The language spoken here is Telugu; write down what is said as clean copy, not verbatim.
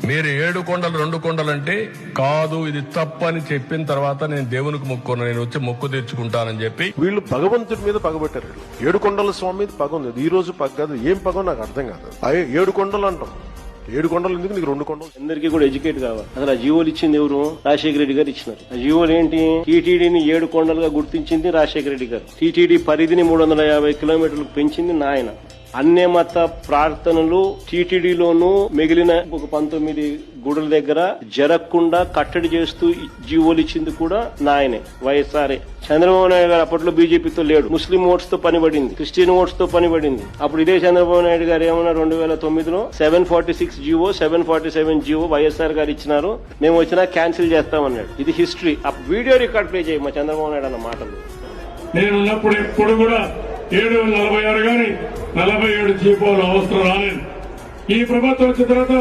మీరు 7 కొండలు 2 కొండలు అంటే కాదు, ఇది తప్పని చెప్పిన తర్వాత నేను దేవునికి మొక్కున్నాను, నేను వచ్చి మొక్కు తీర్చుకుంటానని చెప్పి వీళ్ళు భగవంతుడి మీద పగబెట్టారు. 7 కొండల స్వామి మీద పగ ఉంది. ఈ రోజు పగ కాదు, ఏం పగో నాకు అర్థం కాదు. 7 కొండలు అంటాం, 7 కొండలు ఎందుకు, నీకు 2 కొండలు. అందరికీ కూడా ఎడ్యుకేట్ కావాలి. అసలు ఆ జీవోలు ఇచ్చింది ఎవరు? రాజశేఖర రెడ్డి గారు ఇచ్చినారు. ఆ జీవోలు ఏంటి? టీటీడీని 7 కొండలుగా గుర్తించింది రాజశేఖర రెడ్డి గారు. టీటీడీ పరిధిని 350 కిలోమీటర్లకు పెంచింది నాయన. అన్య మత ప్రార్థనలు టీటీడీలోనూ మిగిలిన ఒక 19 గుడుల దగ్గర జరగకుండా కట్టడి చేస్తూ జీవోలు ఇచ్చింది కూడా నాయనే, వైఎస్ఆర్ఏ. చంద్రబాబు నాయుడు గారు అప్పట్లో బీజేపీతో లేడు, ముస్లిం ఓట్స్ తో పనిపడింది, క్రిస్టియన్ ఓట్స్ తో పనిపడింది. అప్పుడు ఇదే చంద్రబాబు నాయుడు గారు ఏమన్నా 2009లో 746 జీవో 747 జీవో వైఎస్ఆర్ గారు ఇచ్చినారు, మేము వచ్చినా క్యాన్సిల్ చేస్తామన్నాడు. ఇది హిస్టరీ. ఆ వీడియో రికార్డ్ ప్లే చేయి మా చంద్రబాబు నాయుడు అన్న మాటలు. నేనున్నప్పుడు ఎప్పుడు కూడా 746 గాని 47 జీపోలు అవసరం రాలేదు. ఈ ప్రభుత్వం వచ్చిన తర్వాత